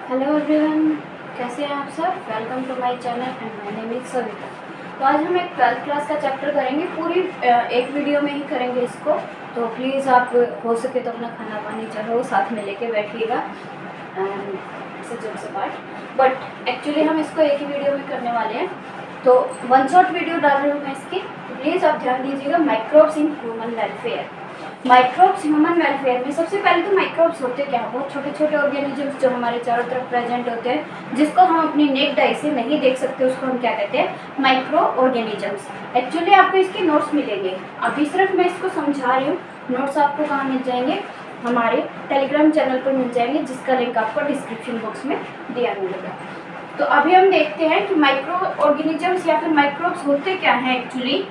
Hello everyone, कैसे हैं आप सब। Welcome to my channel and my name is Savita. तो आज हम एक 12th क्लास का चैप्टर करेंगे, पूरी एक वीडियो में ही करेंगे इसको। तो प्लीज़ आप हो सके तो अपना खाना पानी चलो साथ में लेके बैठिएगा एंड जोक से पार्ट। बट एक्चुअली हम इसको एक ही वीडियो में करने वाले हैं, तो वन शॉट वीडियो डाल रही हूँ मैं इसकी। तो प्लीज़ आप ध्यान दीजिएगा। Microbes in human welfare. Microbes human welfare में सबसे पहले तो माइक्रोब्स होते क्या हैं, बहुत छोटे छोटे ऑर्गेनिजम्स जो हमारे चारों तरफ प्रेजेंट होते हैं, जिसको हम अपनी नेक्ड आई से नहीं देख सकते, उसको हम क्या कहते हैं, माइक्रो ऑर्गेनिजम्स। एक्चुअली आपको इसके नोट्स मिलेंगे, अभी सिर्फ मैं इसको समझा रही हूँ। नोट्स आपको कहाँ मिल जाएंगे, हमारे टेलीग्राम चैनल पर मिल जाएंगे, जिसका लिंक आपको डिस्क्रिप्शन बॉक्स में दिया मिलेगा। तो अभी हम देखते हैं कि माइक्रो ऑर्गेनिजम्स या फिर माइक्रोब्स होते क्या हैं एक्चुअली।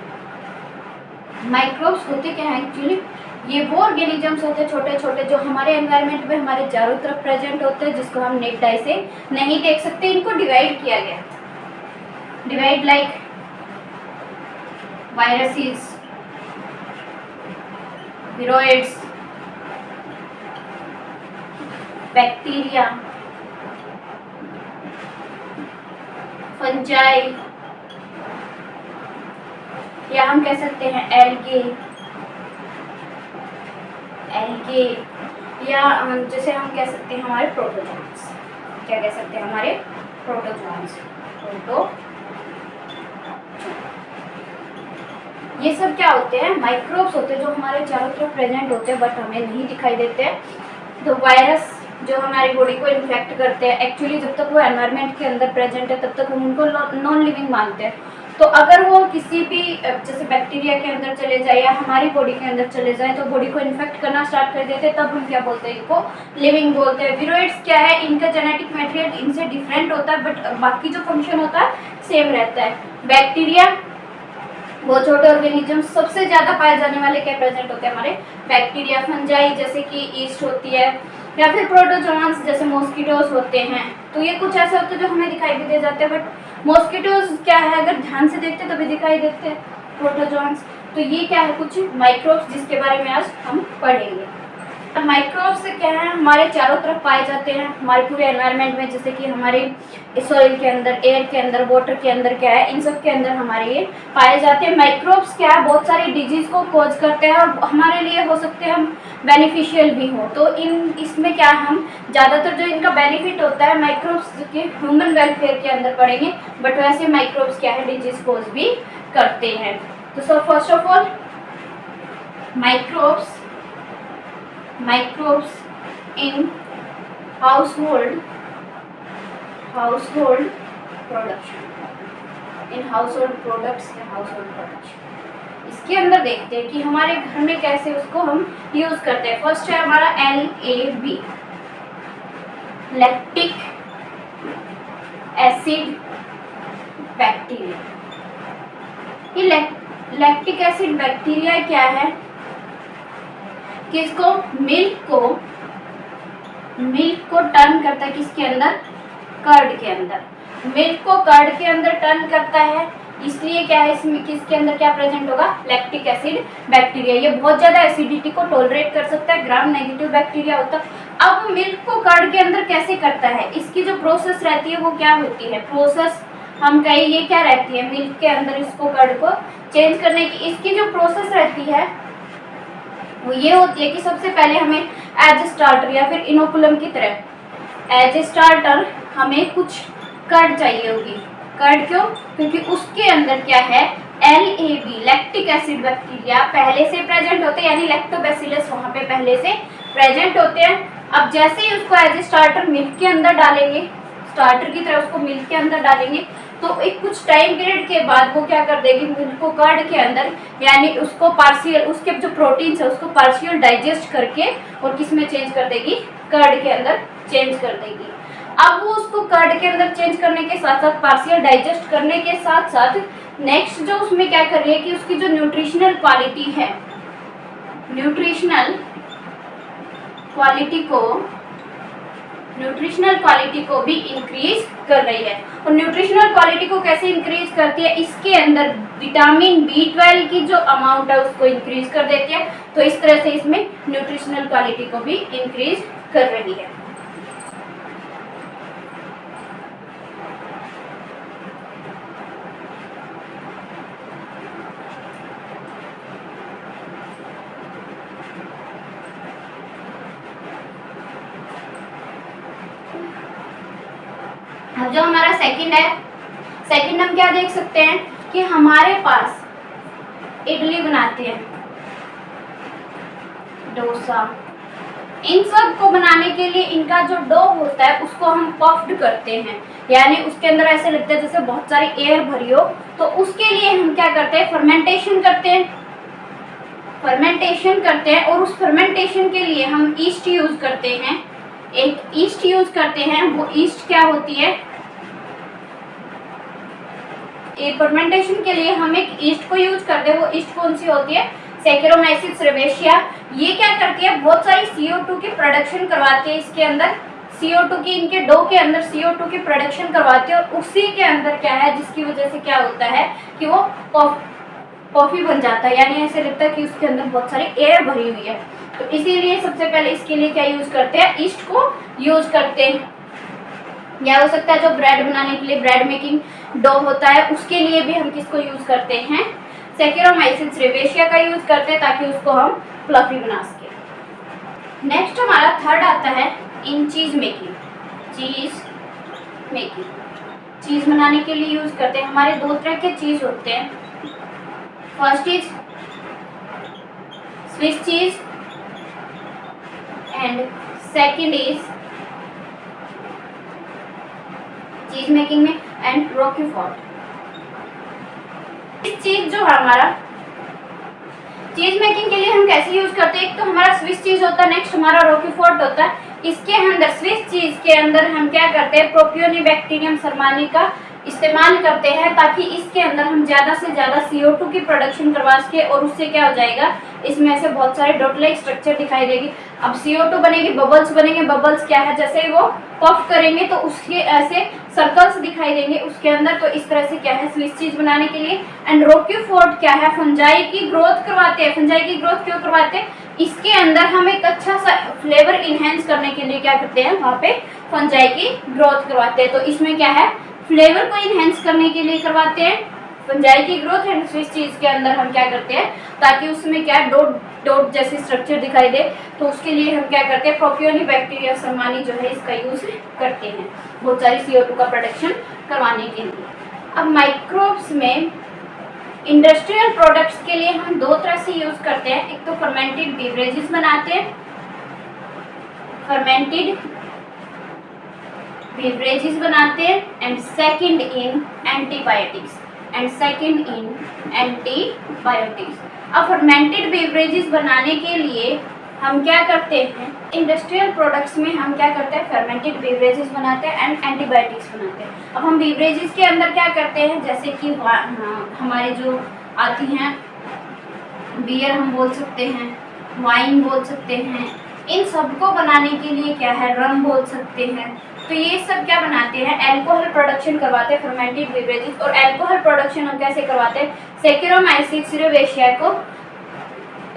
माइक्रोब्स होते क्या हैं एक्चुअली, ये वो ऑर्गेनिजम्स होते हैं छोटे छोटे जो हमारे एनवायरनमेंट में हमारे चारों तरफ प्रेजेंट होते हैं, जिसको हम नेक्ड आई से नहीं देख सकते। इनको डिवाइड किया गया, divide like viruses, viroids, bacteria, fungi, या हम कह सकते हैं एल्गे, या जैसे हम कह सकते हैं हमारे प्रोटोजोन्स। क्या कह सकते हैं, हमारे प्रोटोजोन्स। ये सब क्या होते हैं, माइक्रोब्स होते हैं जो हमारे चारों तरफ प्रेजेंट होते हैं बट हमें नहीं दिखाई देते हैं। तो वायरस जो हमारी बॉडी को इन्फेक्ट करते हैं, एक्चुअली जब तक वो एनवायरनमेंट के अंदर प्रेजेंट है तब तक हम उनको नॉन लिविंग मानते हैं। तो अगर वो किसी भी जैसे बैक्टीरिया के अंदर चले जाए या हमारी बॉडी के अंदर चले जाए तो बॉडी को इन्फेक्ट करना स्टार्ट कर देते हैं, तब हम क्या बोलते हैं, इनको लिविंग बोलते हैं। विरोइड्स क्या है, इनका जेनेटिक मटेरियल इनसे डिफरेंट होता है बट बाकी जो फंक्शन होता है सेम रहता है। बैक्टीरिया वो छोटे ऑर्गेनिज्म, सबसे ज़्यादा पाए जाने वाले क्या प्रेजेंट होते हैं, हमारे बैक्टीरिया। फंजाई जैसे कि ईस्ट होती है, या फिर प्रोटोजोन्स जैसे मॉस्किटोज होते हैं। तो ये कुछ ऐसे होते हैं जो हमें दिखाई भी दे जाते हैं, बट मॉस्किटोज क्या है, अगर ध्यान से देखते तभी दिखाई देते हैं प्रोटोजोन्स। तो ये क्या है, कुछ माइक्रोब्स जिसके बारे में आज हम पढ़ेंगे। माइक्रोब्स क्या है, हमारे चारों तरफ पाए जाते हैं, हमारे पूरे एनवायरनमेंट में, जैसे कि हमारे सॉइल के अंदर, एयर के अंदर, वाटर के अंदर क्या है, इन सब के अंदर हमारे ये पाए जाते हैं। माइक्रोब्स क्या है, बहुत सारी डिजीज को कॉज करते हैं और हमारे लिए हो सकते हैं हम बेनिफिशियल भी हो। तो इसमें क्या हम ज़्यादातर जो इनका बेनिफिट होता है माइक्रोब्स के ह्यूमन वेलफेयर के अंदर पढ़ेंगे, बट वैसे माइक्रोब्स क्या है, डिजीज कॉज भी करते हैं। तो first of all microbes in household production, in household products या household production। इसके अंदर देखते हैं कि हमारे घर में कैसे उसको हम यूज करते हैं। फर्स्ट है हमारा LAB, लैक्टिक एसिड बैक्टीरिया। ये लैक्टिक एसिड बैक्टीरिया क्या है कि इसको मिल्क को टर्न करता है, किसके अंदर, कर्ड के अंदर। मिल्क को कर्ड के अंदर टर्न करता है, इसलिए क्या है, इसमें किसके अंदर क्या प्रेजेंट होगा, लैक्टिक एसिड बैक्टीरिया। ये बहुत ज्यादा एसिडिटी को टॉलरेट कर सकता है, ग्राम नेगेटिव बैक्टीरिया होता है। अब मिल्क को कर्ड के अंदर कैसे करता है, इसकी जो प्रोसेस रहती है वो क्या होती है, प्रोसेस हम कहें ये क्या रहती है, मिल्क के अंदर इसको कर्ड को चेंज करने की इसकी जो प्रोसेस रहती है वो ये होती है कि सबसे पहले हमें एज स्टार्टर या फिर इनोकुलम की तरह एज स्टार्टर हमें कुछ कर्ड चाहिए होगी। कर्ड क्यों, क्योंकि उसके अंदर क्या है, LAB लैक्टिक एसिड बैक्टीरिया पहले से प्रेजेंट होते हैं, यानी लैक्टोबैसिलस वहाँ पे पहले से प्रेजेंट होते हैं। अब जैसे ही उसको एज स्टार्टर मिल्क के अंदर डालेंगे, स्टार्टर की तरह उसको मिल्क के अंदर डालेंगे, तो एक कुछ टाइम पीरियड के बाद वो क्या कर देगी, मिल्क को कर्ड के अंदर, यानी उसको पार्शियल, उसके जो प्रोटीन्स है उसको पार्शियल डाइजेस्ट करके और किस में चेंज कर देगी, कर्ड के अंदर चेंज कर देगी। अब वो उसको कर्ड के अंदर चेंज करने के साथ साथ, पार्शियल डाइजेस्ट करने के साथ साथ, नेक्स्ट जो उसमें क्या कर रही है कि उसकी जो न्यूट्रिशनल क्वालिटी है, न्यूट्रिशनल क्वालिटी को भी इंक्रीज कर रही है। और न्यूट्रिशनल क्वालिटी को कैसे इंक्रीज करती है, इसके अंदर विटामिन B12 की जो अमाउंट है उसको इंक्रीज कर देती है। तो इस तरह से इसमें न्यूट्रिशनल क्वालिटी को भी इंक्रीज कर रही है। अब जो हमारा सेकंड है, सेकंड हम क्या देख सकते हैं कि हमारे पास इडली बनाते हैं, डोसा, इन सब को बनाने के लिए इनका जो डो होता है उसको हम पफ्ड करते हैं, यानी उसके अंदर ऐसे लगता है जैसे बहुत सारी एयर भरी हो। तो उसके लिए हम क्या करते हैं, फर्मेंटेशन करते हैं, फर्मेंटेशन करते हैं। और उस फर्मेंटेशन के लिए हम ईस्ट यूज करते हैं, एक ईस्ट यूज करते हैं। वो ईस्ट क्या होती है, फर्मेंटेशन के लिए हम एक ईस्ट को यूज करते हैं। वो ईस्ट कौन सी होती है, सैकेरोमाइसिस सेरेविया। ये क्या करती है, बहुत सारी CO2 की प्रोडक्शन करवाती है, इसके अंदर CO2 की, इनके डो के अंदर CO2 की प्रोडक्शन करवाती है। और उसी के अंदर क्या है, जिसकी वजह से क्या होता है कि वो कॉफी बन जाता है, यानी ऐसे लगता है कि उसके अंदर बहुत सारी एयर भरी हुई है। तो इसीलिए सबसे पहले इसके लिए क्या यूज करते हैं, ईस्ट को यूज करते हैं। या हो सकता है जो ब्रेड बनाने के लिए ब्रेड मेकिंग डो होता है, उसके लिए भी हम किसको यूज करते हैं, सैकेरोमाइसिस सेरेविया का यूज करते हैं, ताकि उसको हम फ्लफी बना सके। नेक्स्ट हमारा थर्ड आता है इन चीज मेकिंग। चीज मेकिंग, चीज बनाने के लिए यूज करते हैं। हमारे दो तरह के चीज होते हैं, first is Swiss cheese and second is चीज मेकिंग में एंड रोक्यूफोर्ट। इस चीज जो है हमारा चीज मेकिंग के लिए हम कैसे यूज करते हैं, एक तो हमारा स्विस चीज होता है, नेक्स्ट हमारा रोक्यूफोर्ट होता है। इसके अंदर स्विस चीज के अंदर हम क्या करते हैं, प्रोपियोनिबैक्टीरियम सर्मानी का इस्तेमाल करते हैं, ताकि इसके अंदर हम ज़्यादा से ज़्यादा CO2 की प्रोडक्शन करवा सके। और उससे क्या हो जाएगा, इसमें से बहुत सारे डॉट लाइक स्ट्रक्चर दिखाई देगी। अब CO2 बनेगी, बबल्स बनेंगे, बबल्स क्या है, जैसे ही वो पफ करेंगे तो उसके ऐसे सर्कल्स दिखाई देंगे उसके अंदर। तो इस तरह से क्या है, स्विस चीज बनाने के लिए। एंड रोक्यूफोर्ट क्या है, फंजाई की ग्रोथ करवाते हैं। फंजाई की ग्रोथ क्यों करवाते हैं, इसके अंदर हम एक अच्छा सा फ्लेवर इनहेंस करने के लिए क्या करते हैं, वहाँ पे फंजाई की ग्रोथ करवाते हैं। तो इसमें क्या है, फ्लेवर को इनहेंस करने के लिए करवाते हैं फंजाई की ग्रोथ। एंड स्विस चीज के अंदर हम क्या करते हैं, ताकि उसमें क्या डॉट डॉट जैसी स्ट्रक्चर दिखाई दे, तो उसके लिए हम क्या करते हैं, प्रोपियोनिबैक्टीरियम सर्मानी जो है इसका यूज करते हैं, बहुत सारी CO2 का प्रोडक्शन करवाने के लिए। अब माइक्रोब्स में इंडस्ट्रियल प्रोडक्ट्स के लिए हम दो तरह से यूज करते हैं, एक तो फर्मेंटेड बेवरेजेस बनाते हैं, फर्मेंटेड बेवरेजेस बनाते हैं। And second in antibiotics, and second in antibiotics. अब फर्मेंटेड बेवरेजेस बनाने के लिए हम क्या करते हैं, इंडस्ट्रियल प्रोडक्ट्स में हम क्या करते हैं, फर्मेंटेड बेवरेजेस बनाते हैं एंड एंटीबायोटिक्स बनाते हैं। अब हम बेवरेजेस के अंदर क्या करते हैं, जैसे कि हमारे जो आती हैं, बियर हम बोल सकते हैं, वाइन बोल सकते हैं, इन सबको बनाने के लिए क्या है, रम बोल सकते हैं। तो ये सब क्या बनाते हैं, अल्कोहल प्रोडक्शन करवाते हैं फर्मेंटेड बेवरेजेस। और अल्कोहल प्रोडक्शन हम कैसे करवाते हैं, सैकेरोमाइसिस सेरेविया को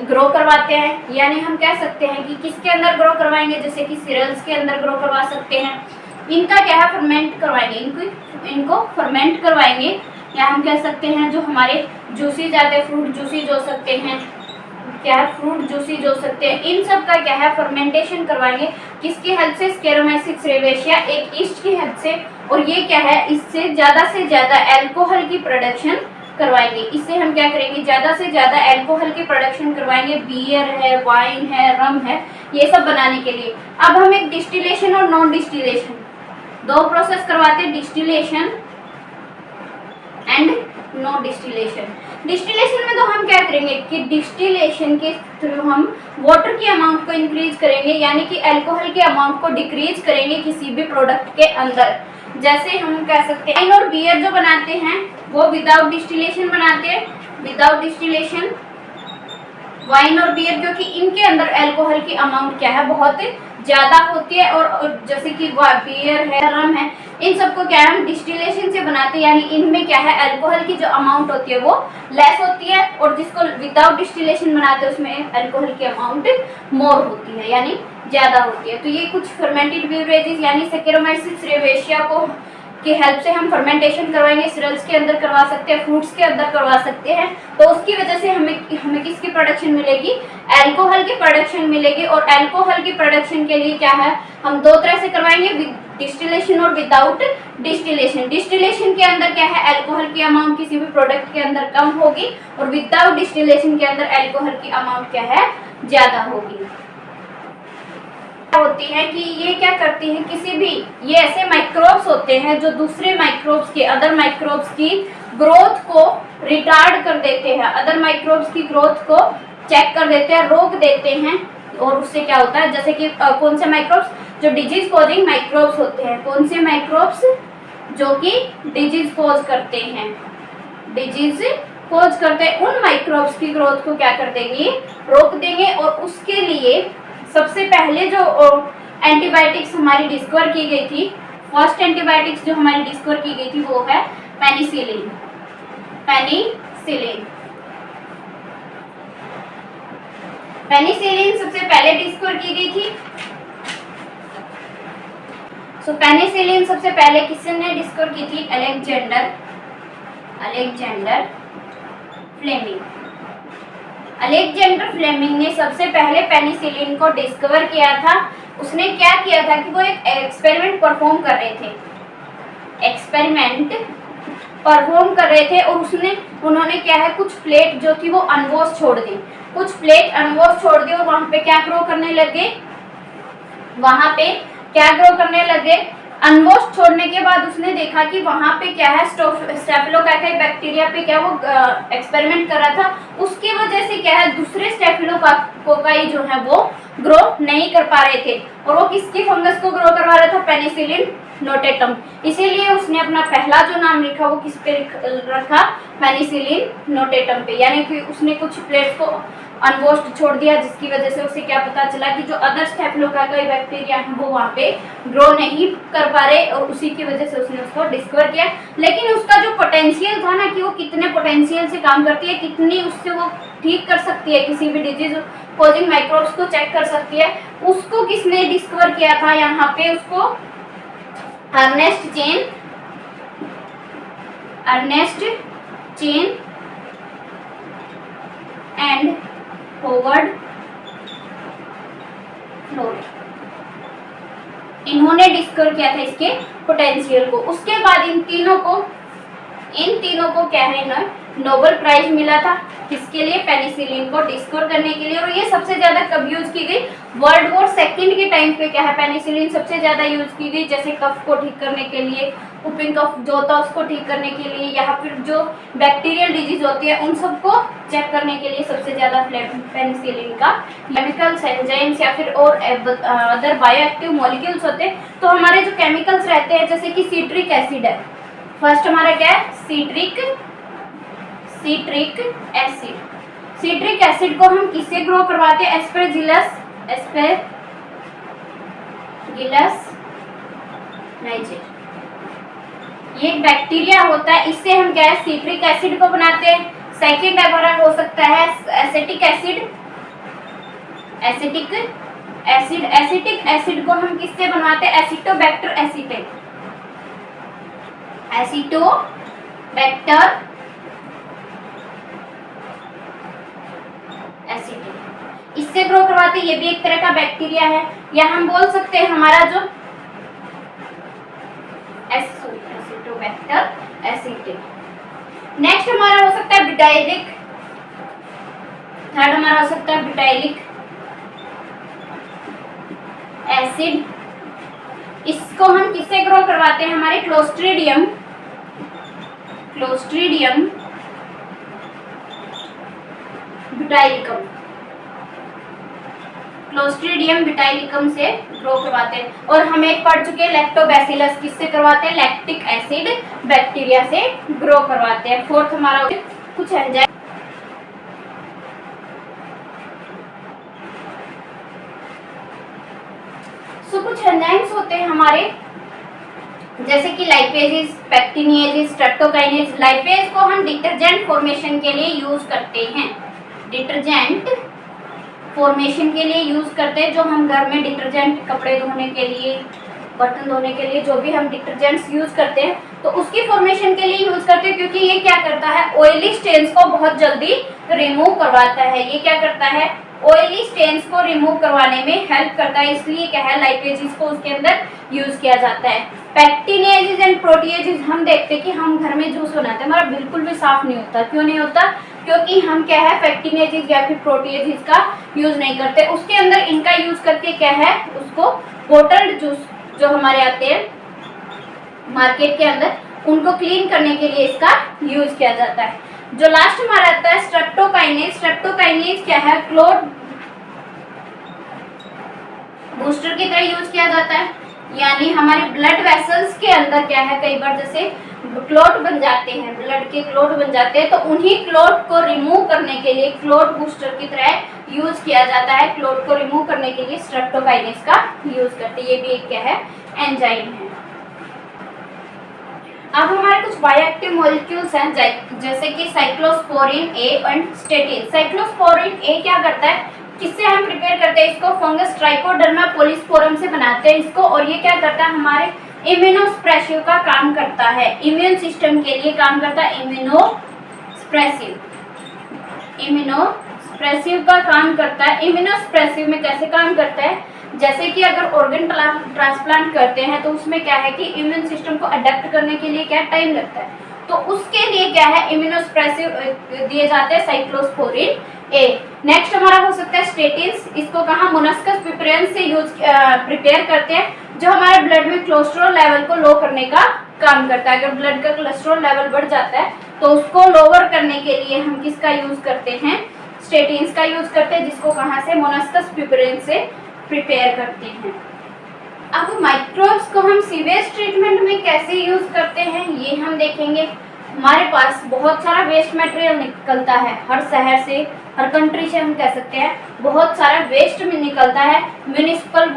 ग्रो करवाते हैं। यानी हम कह सकते हैं कि किसके अंदर ग्रो करवाएंगे, जैसे कि सीरियल्स के अंदर ग्रो करवा सकते हैं। इनका क्या है, फर्मेंट करवाएंगे, इनको फर्मेंट करवाएंगे। या हम कह सकते हैं जो हमारे जूसीज आते हैं, फ्रूट जूसीज हो सकते हैं, क्या है, फ्रूट जूसीज हो सकते हैं, इन सब का क्या है, फर्मेंटेशन करवाएंगे। किसकी हेल्प से, सैकेरोमाइसिस सेरेविया एक ईस्ट की हेल्प से। और ये क्या है, इससे ज़्यादा अल्कोहल की प्रोडक्शन करवाएंगे। इससे हम क्या करेंगे, ज़्यादा से ज़्यादा अल्कोहल की प्रोडक्शन करवाएंगे। बियर है, वाइन है, रम है, ये सब बनाने के लिए। अब हम एक डिस्टिलेशन और नॉन डिस्टिलेशन दो प्रोसेस करवाते हैं, distillation and no distillation. Distillation में तो हम क्या करेंगे कि डिस्टिलेशन के थ्रू हम वाटर की अमाउंट को इंक्रीज करेंगे, यानी कि अल्कोहल के अमाउंट को डिक्रीज करेंगे किसी भी प्रोडक्ट के अंदर। जैसे हम कह सकते हैं, वाइन और बियर जो बनाते हैं वो विदाउट डिस्टिलेशन बनाते हैं, विदाउट डिस्टिलेशन वाइन और बियर, क्योंकि इनके अंदर अल्कोहल की अमाउंट क्या है, बहुत ज़्यादा होती है। और जैसे कि बियर है, रम है, इन सबको क्या है, हम डिस्टिलेशन से बनाते हैं, यानी इनमें क्या है, अल्कोहल की जो अमाउंट होती है वो लेस होती है। और जिसको विदाउट डिस्टिलेशन बनाते हैं उसमें अल्कोहल की अमाउंट मोर होती है, यानी ज़्यादा होती है। तो ये कुछ फर्मेंटेड बेवरेजेस यानी सैकेरोमाइसिस सेरेविया को की हेल्प से हम फर्मेंटेशन करवाएंगे। सीरियल्स के अंदर करवा सकते हैं, फ्रूट्स के अंदर करवा सकते हैं। तो उसकी वजह से हमें किसकी प्रोडक्शन मिलेगी, अल्कोहल की प्रोडक्शन मिलेगी। और अल्कोहल की प्रोडक्शन के लिए क्या है, हम दो तरह से करवाएंगे, डिस्टिलेशन और विदाउट डिस्टिलेशन। डिस्टिलेशन के अंदर क्या है, अल्कोहल की अमाउंट किसी भी प्रोडक्ट के अंदर कम होगी और विदाउट डिस्टिलेशन के अंदर अल्कोहल की अमाउंट क्या है, ज्यादा होगी। होती है कि ये क्या करती है, किसी भी ये ऐसे माइक्रोब्स होते हैं जो दूसरे माइक्रोब्स के, अदर माइक्रोब्स की ग्रोथ को रिटार्ड कर देते हैं, अदर माइक्रोब्स की ग्रोथ को चेक कर देते हैं, रोक देते हैं। और उससे क्या होता है, जैसे कि कौन से माइक्रोब्स, जो डिजीज कॉजिंग माइक्रोब्स होते हैं, कौन से माइक्रोब्स जो कि डिजीज कॉज करते हैं, डिजीज कॉज करते हैं, उन माइक्रोब्स की ग्रोथ को क्या कर देंगे, रोक देंगे। और उसके लिए सबसे पहले जो एंटीबायोटिक्स हमारी डिस्कवर की गई थी, फर्स्ट एंटीबायोटिक्स जो हमारी डिस्कवर की गई थी वो है पेनिसिलिन। पेनिसिलिन पेनिसिलिन सबसे पहले डिस्कवर की गई थी। सो पेनिसिलिन सबसे पहले किसने डिस्कवर की थी, अलेक्जेंडर फ्लेमिंग। अलेक्जेंडर फ्लेमिंग ने सबसे पहले पेनिसिलिन को डिस्कवर किया था। उसने क्या किया था कि वो एक एक्सपेरिमेंट परफॉर्म कर रहे थे, और उन्होंने क्या है, कुछ प्लेट जो थी वो अनवॉश छोड़ दी, कुछ प्लेट अनवॉश छोड़ दी और वहां पे क्या ग्रो करने लगे, अनवॉश छोड़ने के बाद उसने देखा कि वहां पे क्या है, स्टेफिलोकाकाई बैक्टीरिया पे क्या वो एक्सपेरिमेंट कर रहा था, उसकी वजह से क्या है, दूसरे स्टेफिलोकाकाई जो है वो ग्रो नहीं कर पा रहे थे। और वो किसकी फंगस को ग्रो करवा रहा था, पेनिसिलिन नोटेटम। इसीलिए उसने अपना पहला जो नाम लिखा वो किस पे रखा, पेनिसिलिन नोटेटम पे। यानी कि उसने कुछ प्लेट्स को अनवॉश्ड छोड़ दिया, जिसकी वजह से उसे क्या पता चला कि जो अदर स्टेफिलोकाकाई बैक्टीरिया हैं वो वहाँ पे ग्रो नहीं कर पा रहे, और उसी की वजह से उसने उसको डिस्कवर किया। लेकिन उसका जो पोटेंशियल था ना, कि वो कितने पोटेंशियल से काम करती है, कितनी उससे वो ठीक कर सकती है, किसी भी डिजीज कॉजिंग माइक्रोब्स को चेक कर सकती है, उसको किसने डिस्कवर किया था, यहाँ पे उसको अर्नेस्ट चेन एंड होवर्ड फ्लोरे, इन्होंने डिस्कवर किया था इसके पोटेंशियल को। उसके बाद इन तीनों को क्या है ना, नोबेल प्राइज मिला था, किसके लिए, पेनिसिलिन को डिस्कवर करने के लिए। और ये सबसे ज्यादा कब यूज की गई, वर्ल्ड वॉर सेकंड के टाइम पे क्या है, पेनिसिलिन सबसे ज्यादा यूज की गई, जैसे कफ को ठीक करने के लिए, वुपिंग कफ जो होता है उसको ठीक करने के लिए, या फिर जो बैक्टीरियल डिजीज होती है उन सबको चेक करने के लिए सबसे ज्यादा पेनिसिलिन का केमिकल्स, एंजाइम्स या फिर और अदर बायोएक्टिव मॉलिक्यूल्स होते हैं। तो हमारे जो केमिकल्स रहते हैं, जैसे कि सिट्रिक एसिड है, फर्स्ट हमारा क्या है, सिट्रिक एसिड को हम किससे ग्रो करवाते हैं, एस्परजिलस नाइजर, ये एक बैक्टीरिया होता है, इससे हम क्या है, सिट्रिक एसिड को बनाते हैं। सेकेंड हमारा हो सकता है एसिटिक एसिड को हम किससे बनवाते हैं, एसिटोबैक्टर एसिटेट, इससे ग्रो करवाते हैं। ये भी एक तरह का बैक्टीरिया है, या हम बोल सकते हैं हमारा जो एसिटोबैक्टर एसिटेट। नेक्स्ट हमारा हो सकता है ब्यूटाइलिक, थर्ड हमारा हो सकता है ब्यूटाइलिक एसिड, इसको हम किससे ग्रो करवाते हैं, हमारे क्लोस्ट्रीडियम ब्यूटाइलिकम से ग्रो करवाते हैं। और हम एक पढ़ चुके हैं लैक्टोबैसिलस, किससे करवाते हैं, लैक्टिक एसिड बैक्टीरिया से ग्रो करवाते हैं। फोर्थ हमारा कुछ एंजाइम, कुछ एंजाइम्स होते हैं हमारे, जैसे कि लाइपेजेस, पैक्टिनिएजेस, स्ट्रेप्टोकाइनेज। लाइपेज को हम डिटर्जेंट फॉर्मेशन के लिए यूज करते हैं, जो हम घर में डिटर्जेंट, कपड़े धोने के लिए, बर्तन धोने के लिए, जो भी हम डिटर्जेंट्स यूज करते हैं तो उसकी फॉर्मेशन के लिए यूज करते हैं, क्योंकि ये क्या करता है, ऑयली स्टेन्स को बहुत जल्दी रिमूव करवाता है। ये क्या करता है, ऑयली स्टेन्स को रिमूव करवाने में हेल्प करता है, इसलिए क्या है लाइपेजेस को उसके अंदर यूज किया जाता है। पैक्टिनेजेस एंड प्रोटीएजेस हम देखते हैं कि हम घर में जूस बनाते हैं, हमारा बिल्कुल भी साफ नहीं होता। क्यों नहीं होता? क्योंकि हम क्या है पैक्टिनेजेस या फिर प्रोटीएजेस का यूज नहीं करते। उसके अंदर इनका यूज करके क्या है उसको बोटल्ड जूस जो हमारे आते हैं मार्केट के अंदर, उनको क्लीन करने के लिए इसका यूज किया जाता है। जो लास्ट हमारा आता है स्ट्रेप्टोकाइनेज। स्ट्रेप्टोकाइनेज क्या है क्लोट बूस्टर की तरह यूज किया जाता है, यानी हमारे ब्लड वेसल्स के अंदर क्या है कई बार जैसे क्लोट बन जाते हैं, ब्लड के क्लोट बन जाते हैं, तो उन्हीं क्लोट को रिमूव करने के लिए क्लोट बूस्टर की तरह यूज किया जाता है। क्लोट को रिमूव करने के लिए स्ट्रेप्टोकाइनेज का यूज करते हैं। ये भी एक क्या है एंजाइम है। अब हमारे कुछ बायोएक्टिव मॉलिक्यूल्स हैं जैसे कि cyclosporin A and statin. Cyclosporin A क्या करता है, किससे हम प्रिपेयर करते हैं इसको, फंगस ट्राइकोडर्मा पॉलीस्पोरम से बनाते हैं इसको, और ये क्या करता है हमारे इम्यूनोसप्रेसिव का काम करता है, इम्यून सिस्टम के लिए काम करता है। इम्यूनोसप्रेसिव का काम करता है। इम्यूनोसप्रेसिव में कैसे काम करता है, जैसे कि अगर ऑर्गन ट्रांसप्लांट करते हैं तो उसमें क्या है कि इम्यून सिस्टम को अडेप्ट करने के लिए क्या टाइम लगता है, तो उसके लिए क्या है इम्यूनोसप्रेसिव दिए जाते हैं साइक्लोस्पोरिन ए। नेक्स्ट हमारा हो सकता है स्टेटिन्स। इसको कहाँ मोलस्कस पिपरेंस से यूज प्रिपेयर करते हैं, जो हमारे ब्लड में कोलेस्ट्रॉल लेवल को लो करने का काम करता है। अगर ब्लड का कोलेस्ट्रॉल लेवल बढ़ जाता है तो उसको लोअर करने के लिए हम किसका यूज करते हैं, स्टेटिन्स का यूज करते हैं, जिसको कहाँ से मोलस्कस पिपरेंस से प्रिपेयर करते हैं। अब माइक्रोब्स को हम सीवेज ट्रीटमेंट में कैसे यूज करते हैं ये हम देखेंगे। हमारे पास बहुत सारा वेस्ट मटेरियल निकलता है, हर शहर से हर कंट्री से हम कह सकते हैं बहुत सारा वेस्ट में निकलता है। म्यूनिसिपल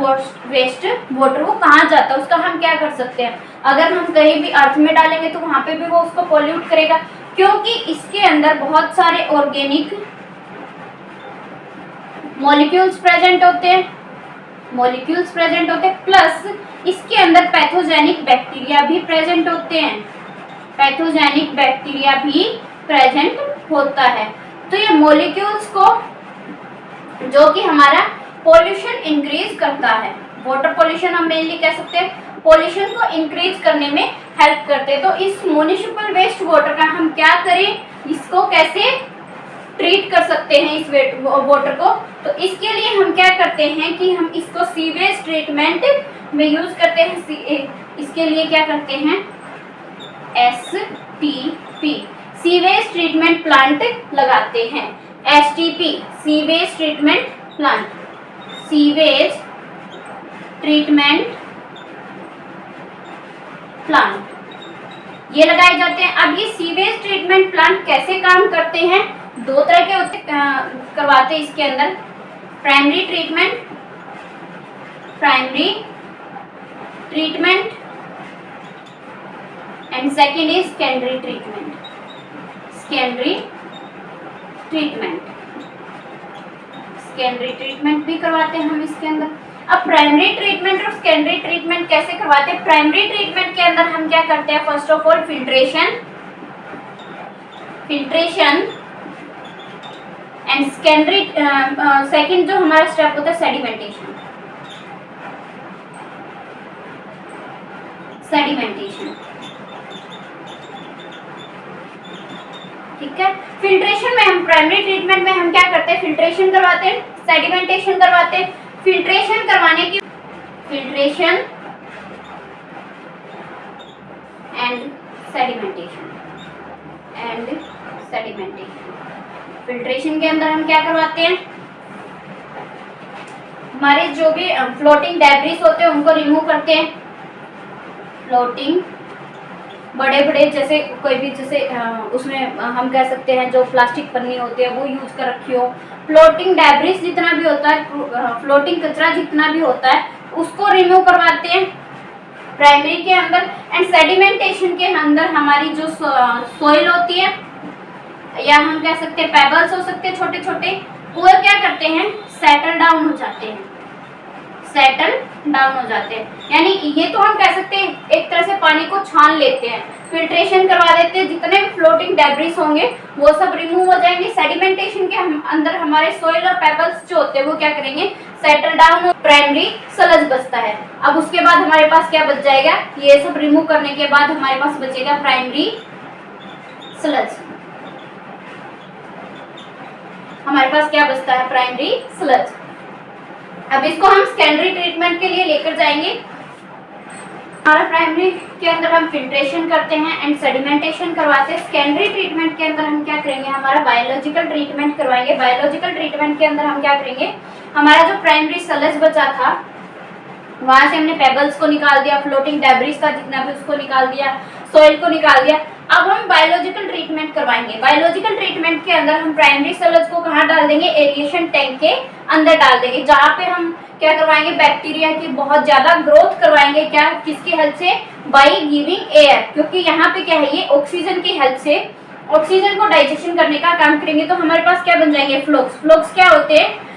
वेस्ट वाटर वो कहाँ जाता है उसका हम क्या कर सकते हैं, अगर हम कहीं भी अर्थ में डालेंगे तो वहाँ पे भी वो उसको पॉल्यूट करेगा, क्योंकि इसके अंदर बहुत सारे ऑर्गेनिक मॉलिक्यूल्स प्रेजेंट होते हैं, प्लस इसके अंदर पैथोजेनिक बैक्टीरिया भी प्रेजेंट होते हैं, पैथोजेनिक बैक्टीरिया भी प्रेजेंट होता है। तो ये मॉलिक्यूल्स को जो कि हमारा पॉल्यूशन इंक्रीज करता है, वाटर पॉल्यूशन हम मेनली कह सकते हैं, पॉल्यूशन को इंक्रीज करने में हेल्प करते हैं। तो इस म्युनिसिपल वेस्ट वाटर का हम क्या करें, इसको कैसे ट्रीट कर सकते हैं इस वाटर को, तो इसके लिए हम क्या करते हैं कि हम इसको सीवेज ट्रीटमेंट में यूज करते हैं। इसके लिए क्या करते हैं STP सीवेज ट्रीटमेंट प्लांट लगाते हैं। STP sewage treatment plant, sewage treatment plant ये लगाए जाते हैं। अब ये सीवेज ट्रीटमेंट प्लांट कैसे काम करते हैं, दो तरह के होते करवाते हैं इसके अंदर, primary treatment and second is secondary treatment भी करवाते हैं हम इसके अंदर। अब प्राइमरी ट्रीटमेंट और सेकेंडरी ट्रीटमेंट कैसे करवाते हैं, प्राइमरी ट्रीटमेंट के अंदर हम क्या करते हैं, first of all filtration and secondary second जो हमारा स्टेप होता है सेडिमेंटेशन। ठीक है, फिल्ट्रेशन में हम प्राइमरी ट्रीटमेंट में हम क्या करते हैं, फिल्ट्रेशन करवाते हैं, सेडिमेंटेशन करवाते हैं। फिल्ट्रेशन करवाने की फिल्ट्रेशन एंड सेडिमेंटेशन फिल्ट्रेशन के अंदर हम क्या करवाते हैं, हमारे जो भी फ्लोटिंग डेब्रिस होते हैं उनको रिमूव करते हैं। फ्लोटिंग बड़े बड़े जैसे कोई भी जैसे उसमें हम कह सकते हैं जो प्लास्टिक पन्नी होती है वो यूज कर रखी हो, फ्लोटिंग डेब्रिस जितना भी होता है, फ्लोटिंग कचरा जितना भी होता है उसको रिमूव करवाते हैं प्राइमरी के अंदर। एंड सेडिमेंटेशन के अंदर हमारी जो सॉइल होती है या हम कह सकते हैं पेबल्स हो सकते हैं छोटे छोटे, वो क्या करते हैं सेटल डाउन हो जाते हैं, यानी ये तो हम कह सकते हैं एक तरह से पानी को छान लेते हैं, फिल्ट्रेशन करवा देते हैं, जितने भी फ्लोटिंग डेब्रिस होंगे वो सब रिमूव हो जाएंगे। सेडिमेंटेशन के अंदर हमारे सॉइल और पेबल्स जो होते हैं वो क्या करेंगे, सेटल डाउन और प्राइमरी सलज बचता है। अब उसके बाद हमारे पास क्या बच जाएगा, ये सब रिमूव करने के बाद हमारे पास बचेगा प्राइमरी सलज। हमारे पास क्या बचता है, प्राइमरी सलज। अब इसको हम सेकेंडरी ट्रीटमेंट के लिए लेकर जाएंगे। हमारा प्राइमरी के अंदर हम फिल्ट्रेशन करते हैं एंड सेडिमेंटेशन करवाते हैं। सेकेंडरी ट्रीटमेंट के अंदर हम क्या करेंगे, हमारा बायोलॉजिकल ट्रीटमेंट करवाएंगे। बायोलॉजिकल ट्रीटमेंट के अंदर हम क्या करेंगे, हमारा जो प्राइमरी सलज बचा था वहां से हमने पेबल्स को निकाल दिया, फ्लोटिंग डेब्रिस था जितना भी उसको निकाल दिया, सॉइल को निकाल दिया। अब हम बायोलॉजिकल ट्रीटमेंट करवाएंगे। बायोलॉजिकल ट्रीटमेंट के अंदर हम प्राइमरी सलज को कहाँ डाल देंगे, एरिएशन टैंक के अंदर डाल देंगे, जहाँ पे हम क्या करवाएंगे, बैक्टीरिया की बहुत ज्यादा ग्रोथ करवाएंगे। क्या, किसकी हेल्प से, बाई गिविंग एयर, क्योंकि यहाँ पे क्या है, ये ऑक्सीजन की हेल्प से ऑक्सीजन को डाइजेशन करने का काम करेंगे। तो हमारे पास क्या बन जाएंगे, फ्लोक्स। फ्लोक्स क्या होते हैं,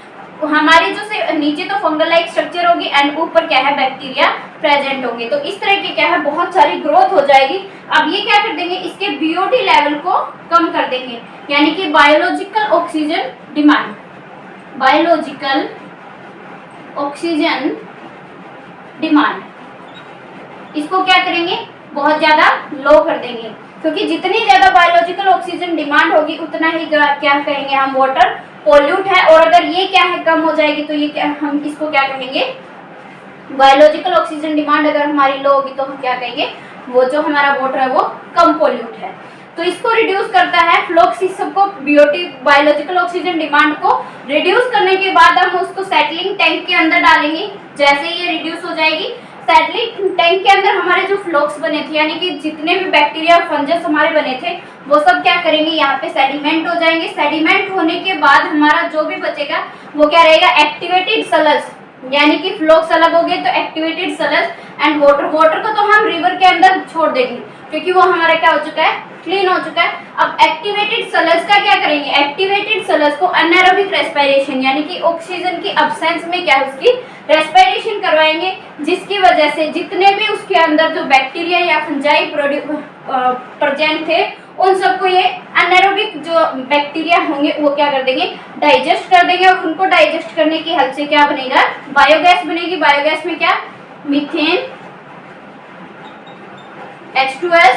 हमारे जो से नीचे तो फंगल लाइक स्ट्रक्चर होगी एंड ऊपर क्या है, बैक्टीरिया प्रेजेंट होंगे। तो इस तरह की क्या है, बहुत सारी ग्रोथ हो जाएगी। अब ये क्या कर देंगे, इसके बीओडी लेवल को कम कर देंगे, यानी कि biological oxygen demand, biological oxygen demand, इसको क्या करेंगे, बहुत ज्यादा लो कर देंगे। क्योंकि जितनी ज्यादा बायोलॉजिकल ऑक्सीजन डिमांड होगी उतना ही क्या कहेंगे हम, वाटर पोल्यूट है। और अगर ये क्या है, कम हो जाएगी तो ये क्या, हम इसको क्या कहेंगे, बायोलॉजिकल ऑक्सीजन डिमांड अगर हमारी लो होगी तो हम क्या कहेंगे, वो जो हमारा वाटर है वो कम पोल्यूट है। तो इसको रिड्यूस करता है फ्लोक्स, इस सबको बीओटी बायोलॉजिकल ऑक्सीजन डिमांड को रिड्यूस करने के बाद हम उसको सेटलिंग टैंक के अंदर डालेंगे। जैसे ये रिड्यूस हो जाएगी, सेटलिंग टैंक के अंदर हमारे जो फ्लोक्स बने थे, यानी कि जितने भी बैक्टीरिया फंजस हमारे बने थे वो सब क्या करेंगे, यहाँ पे सेडिमेंट हो जाएंगे। सेडिमेंट होने के बाद हमारा जो भी बचेगा वो क्या रहेगा, एक्टिवेटेड सलज, यानी कि फ्लोक्स अलग हो गए तो एक्टिवेटेड सलज एंड वाटर। वाटर को तो हम रिवर के अंदर छोड़ देंगे क्योंकि वो हमारा क्या हो चुका है, क्लीन हो चुका है। अब एक्टिवेटेड सलज का क्या करेंगे, एक्टिवेटेड सलज को अनएरोबिक रेस्पिरेशन, यानी कि ऑक्सीजन की अब्सेंस में क्या है, उसकी रेस्पिरेशन करवाएंगे, जिसकी वजह से जितने भी उसके अंदर जो बैक्टीरिया या फंजाई प्रेजेंट थे उन सबको ये अनएरोबिक जो बैक्टीरिया होंगे वो क्या कर देंगे, डाइजेस्ट कर देंगे। और उनको डाइजेस्ट करने की हेल्प से क्या बनेगा, बायोगैस बनेगी। बायोगैस में क्या, मीथेन, H2S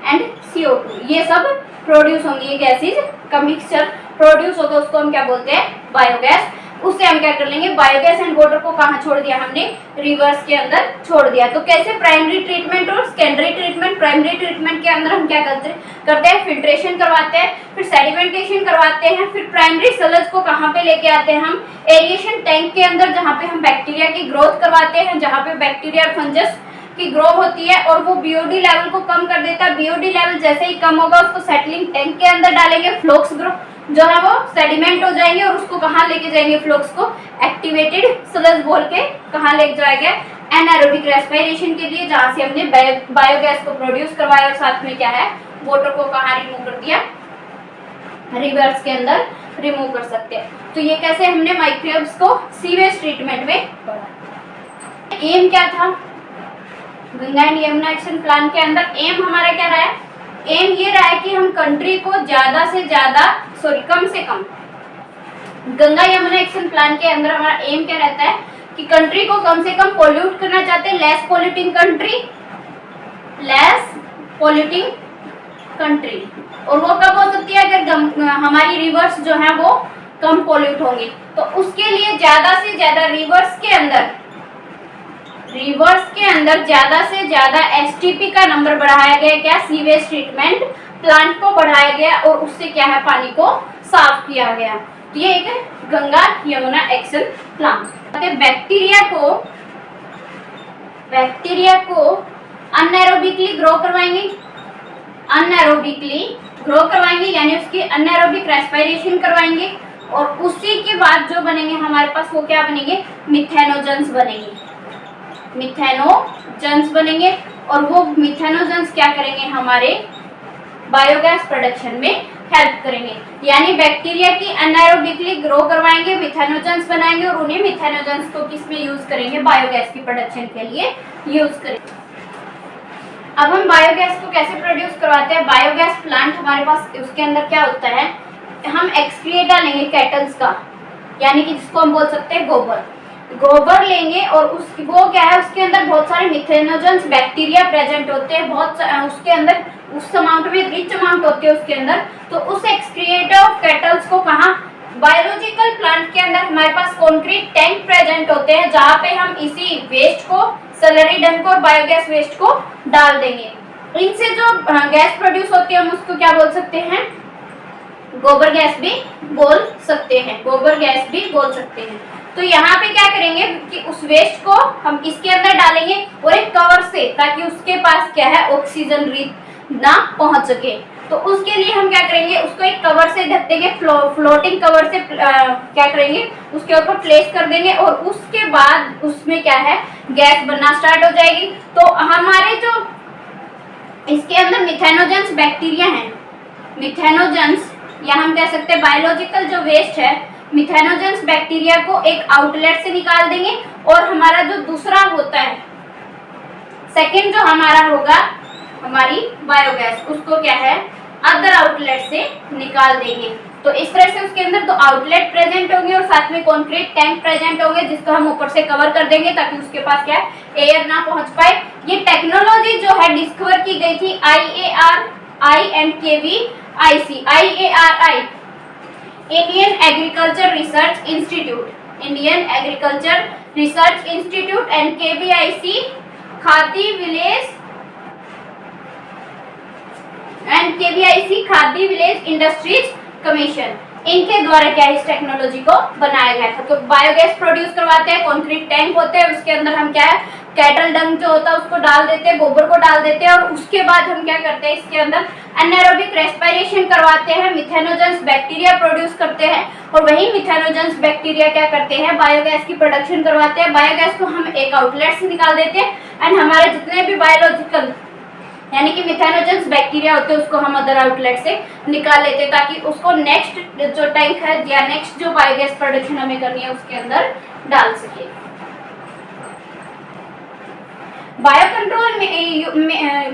एंड CO2, ये सब प्रोड्यूस होंगी। ये गैसेज का मिक्सचर प्रोड्यूस होगा, उसको हम क्या बोलते हैं, बायोगैस। उससे हम क्या कर लेंगे, बायोगैस एंड वाटर को कहाँ छोड़ दिया हमने, रिवर्स के अंदर छोड़ दिया। तो कैसे प्राइमरी ट्रीटमेंट और सेकेंडरी ट्रीटमेंट। प्राइमरी ट्रीटमेंट के अंदर हम क्या करते हैं, फिल्ट्रेशन करवाते हैं, फिर सेडिमेंटेशन करवाते हैं, फिर प्राइमरी सलज को कहाँ पे लेके आते हैं हम, एरिएशन टैंक के अंदर, जहाँ पे हम बैक्टीरिया की ग्रोथ करवाते हैं, जहाँ पे बैक्टीरिया और फंजस की ग्रो होती है और वो बीओडी लेवल को कम कर देता है। बीओडी लेवल जैसे ही कम होगा उसको सेटलिंग टैंक के अंदर डालेंगे, फ्लोक्स ग्रो जो है वो सेडिमेंट हो जाएंगे और उसको कहाँ लेके जाएंगे, फ्लोक्स को एक्टिवेटेड सलज बोल के कहाँ लेके जाएंगे, एनारोबिक रेस्पिरेशन के लिए, जहाँ से हमने बायोगैस को प्रोड्यूस करवाया और साथ में क्या है, वाटर को कहाँ रिमूव कर दिया, रिवर्स के अंदर रिमूव कर सकते हैं। तो ये कैसे हमने माइक्रोब्स को सीवेज ट्रीटमेंट में पढ़ा। एम क्या था, Ganga and Yamuna action plan के अंदर एम हमारा क्या रहा है, एम ये रहा है कि हम कंट्री को ज्यादा से ज्यादा, कम से कम, गंगा यमुना एक्शन प्लान के अंदर हमारा एम क्या रहता है कि कंट्री को कम से कम पोल्यूट करना चाहते हैं, less polluting country, less polluting country. और वो कब हो सकती है, अगर हमारी रिवर्स जो है वो कम पोल्यूट होंगी। तो उसके लिए ज्यादा से ज्यादा रिवर्स के अंदर ज्यादा से ज्यादा एसटीपी का नंबर बढ़ाया गया, क्या, सीवेज ट्रीटमेंट प्लांट को बढ़ाया गया और उससे क्या है, पानी को साफ किया गया। तो ये एक Ganga Yamuna action plan. Bacteria को अनएरोबिकली ग्रो करवाएंगे, यानी उसकी अनएरोबिक रेस्पिरेशन करवाएंगे और उसी के बाद जो बनेंगे हमारे पास वो क्या बनेंगे, मिथेनोजेंस बनेंगे। और वो मिथेनोजेंस क्या करेंगे, हमारे बायोगैस प्रोडक्शन में हेल्प करेंगे। यानी बैक्टीरिया की अनएरोबिकली ग्रो करवाएंगे, मिथेनोजेंस बनाएंगे और उन्हें मिथेनोजेंस को किस में यूज करेंगे, बायोगैस की प्रोडक्शन के लिए यूज करेंगे। अब हम बायोगैस को कैसे प्रोड्यूस करवाते हैं। बायोगैस प्लांट हमारे पास, उसके अंदर क्या होता है, हम एक्सक्रिएट डालेंगे कैटल्स का, यानी कि जिसको हम बोल सकते हैं गोबर लेंगे, और वो क्या है, उसके अंदर बहुत सारे मिथेनोजेंस बैक्टीरिया प्रेजेंट होते हैं, उसके अंदर उस अमाउंट में रिच अमाउंट होते हैं उसके अंदर। तो उस एक्सक्रिएट ऑफ कैटल्स को कहाँ, बायोलॉजिकल प्लांट के अंदर हमारे पास कॉन्क्रीट टैंक प्रेजेंट होते हैं, जहाँ पे हम इसी वेस्ट को, सलरी डंक और बायोगैस वेस्ट को डाल देंगे। इनसे जो गैस प्रोड्यूस होती है हम उसको क्या बोल सकते हैं, गोबर गैस भी बोल सकते हैं, गोबर गैस भी बोल सकते हैं। तो यहाँ पे क्या करेंगे कि उस वेस्ट को हम इसके अंदर डालेंगे और एक कवर से, ताकि उसके पास क्या है, ऑक्सीजन ना पहुंच सके। तो उसके लिए हम क्या करेंगे, उसको एक कवर से ढक देंगे, फ्लोटिंग कवर से क्या करेंगे, उसके ऊपर प्लेस कर देंगे, और उसके बाद उसमें क्या है, गैस बनना स्टार्ट हो जाएगी। तो हमारे जो इसके अंदर मिथेनोजेंस बैक्टीरिया हैं, मिथेनोजेंस, या हम कह सकते हैं बायोलॉजिकल जो वेस्ट है, मिथेनोजेंस बैक्टीरिया को एक आउटलेट से निकाल देंगे, और हमारा जो दूसरा होता है, सेकंड जो हमारा होगा हमारी बायोगैस, उसको क्या है, अदर आउटलेट से निकाल देंगे। तो इस तरह से उसके अंदर दो आउटलेट प्रेजेंट होंगे और साथ में कॉन्क्रीट टैंक प्रेजेंट होंगे, जिसको हम ऊपर से कवर कर देंगे ताकि उसके पास क्या है, एयर ना पहुंच पाए। ये टेक्नोलॉजी जो है डिस्कवर की गई थी IARI and KVIC, IARI Indian agriculture research institute, Indian agriculture research institute and KVIC khadi village industries commission, इनके द्वारा क्या इस टेक्नोलॉजी को बनाया गया था। तो बायोगैस प्रोड्यूस करवाते हैं, कॉन्क्रीट टैंक होते हैं, उसके अंदर हम क्या है, कैटल डंग जो होता है उसको डाल देते हैं, गोबर को डाल देते हैं, और उसके बाद हम क्या करते हैं, इसके अंदर एनारोबिक रेस्पिरेशन करवाते हैं, मिथेनोजेंस बैक्टीरिया प्रोड्यूस करते हैं, और वही मिथेनोजेंस बैक्टीरिया क्या करते हैं, बायोगैस की प्रोडक्शन करवाते हैं। बायोगैस को हम एक आउटलेट से निकाल देते हैं, एंड हमारे जितने भी बायोलॉजिकल यानी कि मिथेनोजेंस बैक्टीरिया होते हैं उसको हम अदर आउटलेट से निकाल लेते हैं, ताकि उसको नेक्स्ट जो टैंक है या नेक्स्ट जो बायोगैस प्रोडक्शन हमें करनी है उसके अंदर डाल सके। Bio control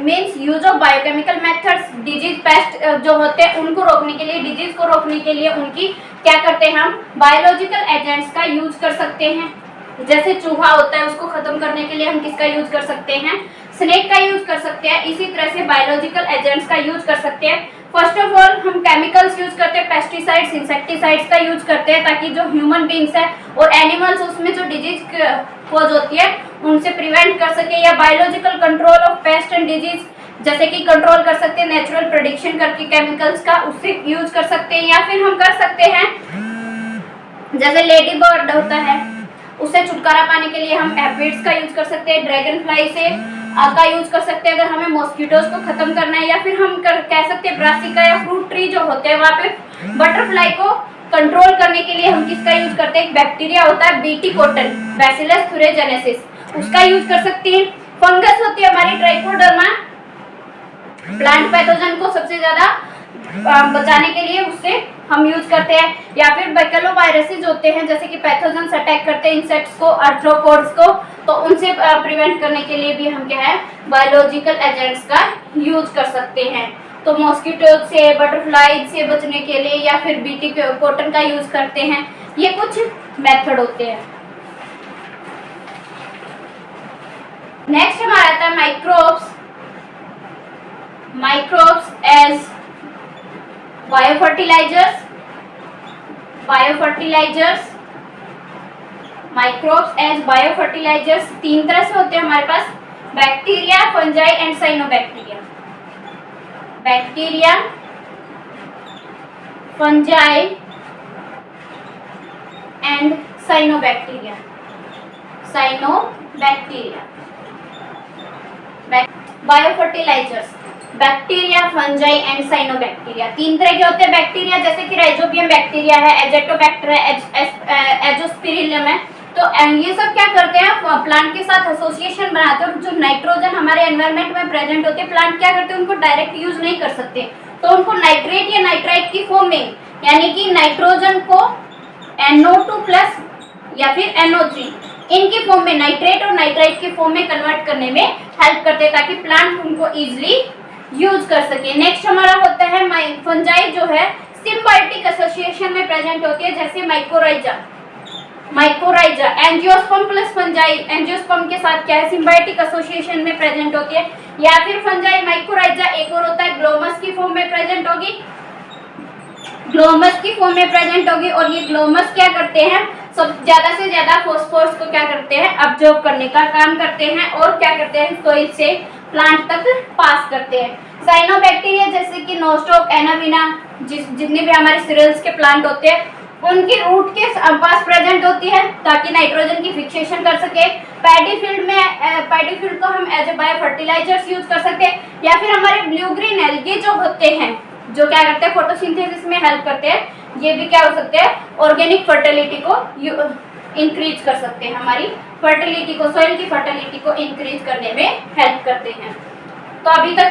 means use of biochemical methods, disease paste जो होते हैं उनको रोकने के लिए, डिजीज को रोकने के लिए उनकी क्या करते हैं, हम बायोलॉजिकल एजेंट्स का यूज कर सकते हैं। जैसे चूहा होता है उसको खत्म करने के लिए हम किसका यूज कर सकते हैं, स्नेक का यूज कर सकते हैं। इसी तरह से बायोलॉजिकल एजेंट्स का यूज कर सकते हैं। फर्स्ट ऑफ ऑल हम केमिकल्स यूज करते हैं, पेस्टिसाइड्स, इंसेक्टिसाइड्स का यूज करते हैं, ताकि जो ह्यूमन बींग्स है और एनिमल्स उसमें जो डिजीज कॉज होती है उनसे प्रिवेंट कर सके, या biological control of paste and disease जैसे कि कंट्रोल कर सकते हैं नेचुरल प्रेडिक्शन करके केमिकल्स का, उससे यूज कर सकते हैं। या फिर हम कर सकते हैं जैसे लेडी बर्ड होता है उससे छुटकारा पाने के लिए हम एफिड्स का यूज कर सकते हैं, ड्रैगन फ्लाई से का यूज कर सकते हैं अगर हमें मॉस्किटोज को खत्म करना है, या फिर हम कह सकते हैं ब्रासिका या फ्रूट ट्री जो होते हैं वहाँ पे बटरफ्लाई को कंट्रोल करने के लिए हम किसका यूज करते हैं, एक बैक्टीरिया होता है बीटी कॉटन, बैसिलस thuringiensis, उसका यूज कर सकते हैं। फंगस होती है हमारी ट्राइकोडर्मा, प्लांट पैथोजन को सबसे ज्यादा बचाने के लिए उससे हम यूज करते हैं। या फिर बैकेलोवायरसेस होते हैं जैसे कि पैथोजन्स अटैक करते हैं इंसेक्ट्स को, आर्थ्रोपोड्स को, तो उनसे प्रिवेंट करने के लिए भी हम क्या है बायोलॉजिकल एजेंट्स का यूज कर सकते हैं। तो मॉस्किटो से, बटरफ्लाई से बचने के लिए या फिर बीटी कॉटन का यूज करते हैं। ये कुछ मेथड होते हैं। नेक्स्ट हमारा आता है microbes. Microbes as biofertilisers, microbes as biofertilisers तीन तरह से होते हैं हमारे पास, bacteria, fungi and cyanobacteria. Bacteria, fungi and cyanobacteria. Biofertilisers, bacteria, fungi and cyanobacteria तीन तरह के होते हैं। बैक्टीरिया जैसे कि राइजोबियम बैक्टीरिया है, एजेक्टोबैक्टर है, एजोस्पिरिलम है। तो ये सब क्या करते हैं, प्लांट के साथ एसोसिएशन बनाते हैं। जो नाइट्रोजन हमारे एनवायरनमेंट में प्रेजेंट होते हैं, प्लांट क्या करते हैं, उनको डायरेक्ट यूज नहीं कर सकते, तो उनको नाइट्रेट या नाइट्राइट की फॉर्म में, यानी कि नाइट्रोजन को NO2+ या फिर NO3 इनकी फॉर्म में नाइट्रेट और नाइट्राइट की फॉर्म में कन्वर्ट करने में हेल्प करते हैं ताकि प्लांट उनको इजिली यूज कर सके। नेक्स्ट हमारा होता है फंजाई जो है सिम्बायोटिक एसोसिएशन में प्रेजेंट होती है, जैसे mycorrhiza angiosperm plus fungi, angiosperm के साथ क्या है सिम्बायोटिक एसोसिएशन में प्रेजेंट होती है। या फिर फंजाई माइकोराइजा एक और होता है ग्लोमस की फॉर्म में प्रेजेंट होगी, ग्लोमस की फॉर्म में प्रेजेंट होगी। और ये ग्लोमस क्या करते हैं, सब ज्यादा से ज्यादा फॉस्फोरस को क्या करते हैं, अब्जॉर्ब करने का काम करते हैं और क्या करते हैं, सॉइल से प्लांट तक पास करते हैं। साइनोबैक्टीरिया जैसे कि नोस्टॉक, एनाविना, जितने भी हमारे सीरियल्स के प्लांट होते हैं उनकी रूट के पास प्रेजेंट होती है ताकि नाइट्रोजन की फिक्सेशन कर सके। पैडी फील्ड को हम as a bio fertilisers use कर सकते हैं। या फिर हमारे ब्लू ग्रीन एल्गी जो होते हैं जो क्या करते हैं फोटोसिंथेसिस में हेल्प करते हैं, ये भी क्या हो सकते हैं, ऑर्गेनिक फर्टिलिटी को इंक्रीज कर सकते हैं, हमारी फर्टिलिटी को, सॉइल की फर्टिलिटी को इंक्रीज करने में हेल्प करते हैं। तो अभी तक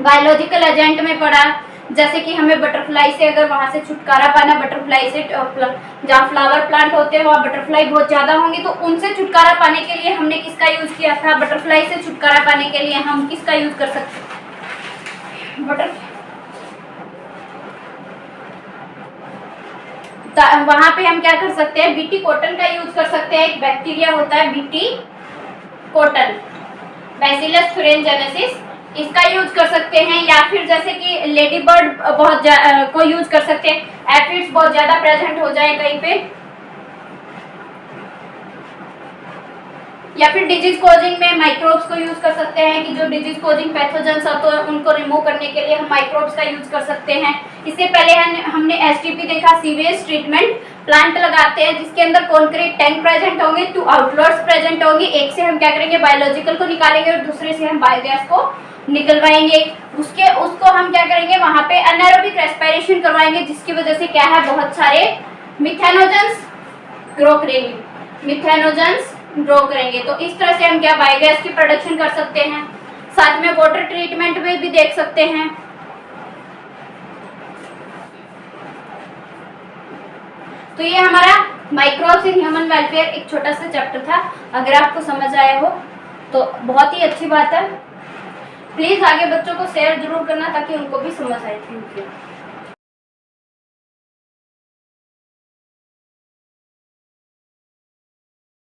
बायोलॉजिकल एजेंट में पढ़ा, जैसे कि हमें बटरफ्लाई से अगर वहां से छुटकारा पाना, बटरफ्लाई से जहाँ फ्लावर प्लांट होते हैं वहाँ बटरफ्लाई बहुत ज्यादा होंगी, तो उनसे छुटकारा पाने के लिए हमने किसका यूज किया था, बटरफ्लाई से छुटकारा पाने के लिए हम किसका यूज कर सकते हैं, वहां पे हम क्या कर सकते हैं, बीटी कॉटन का यूज कर सकते हैं। एक बैक्टीरिया होता है बीटी कॉटन, बैसिलस thuringiensis, इसका यूज कर सकते हैं। या फिर जैसे कि लेडी बर्ड को यूज कर सकते हैं, एफिड्स बहुत ज्यादा प्रेजेंट हो जाए कहीं पे। या फिर डिजीज कोजिंग में माइक्रोब्स को यूज कर सकते हैं कि जो डिजीज कोजिंग पैथोजेंस होते हैं उनको रिमूव करने के लिए हम माइक्रोब्स का यूज कर सकते हैं। इससे पहले हमने एसटीपी देखा, सीवेज ट्रीटमेंट प्लांट लगाते हैं जिसके अंदर कॉन्क्रीट टैंक प्रेजेंट होंगे, 2 आउटलेट्स प्रेजेंट होंगे, एक से हम क्या करेंगे बायोलॉजिकल को निकालेंगे और दूसरे से हम बायोगैस को निकलवाएंगे। उसको हम क्या करेंगे, वहां पे एनारोबिक रेस्पिरेशन करवाएंगे जिसकी वजह से क्या है, बहुत सारे मिथेनोजेंस ग्रो करेंगे। तो इस तरह से हम क्या बायोगैस की प्रोडक्शन कर सकते हैं। साथ में वाटर ट्रीटमेंट में भी देख सकते हैं। तो ये हमारा माइक्रोब्स इन ह्यूमन वेलफेयर एक छोटा सा चैप्टर था। अगर आपको समझ आया हो तो बहुत ही अच्छी बात है। प्लीज आगे बच्चों को शेयर जरूर करना ताकि उनको भी समझ आए। Thank you.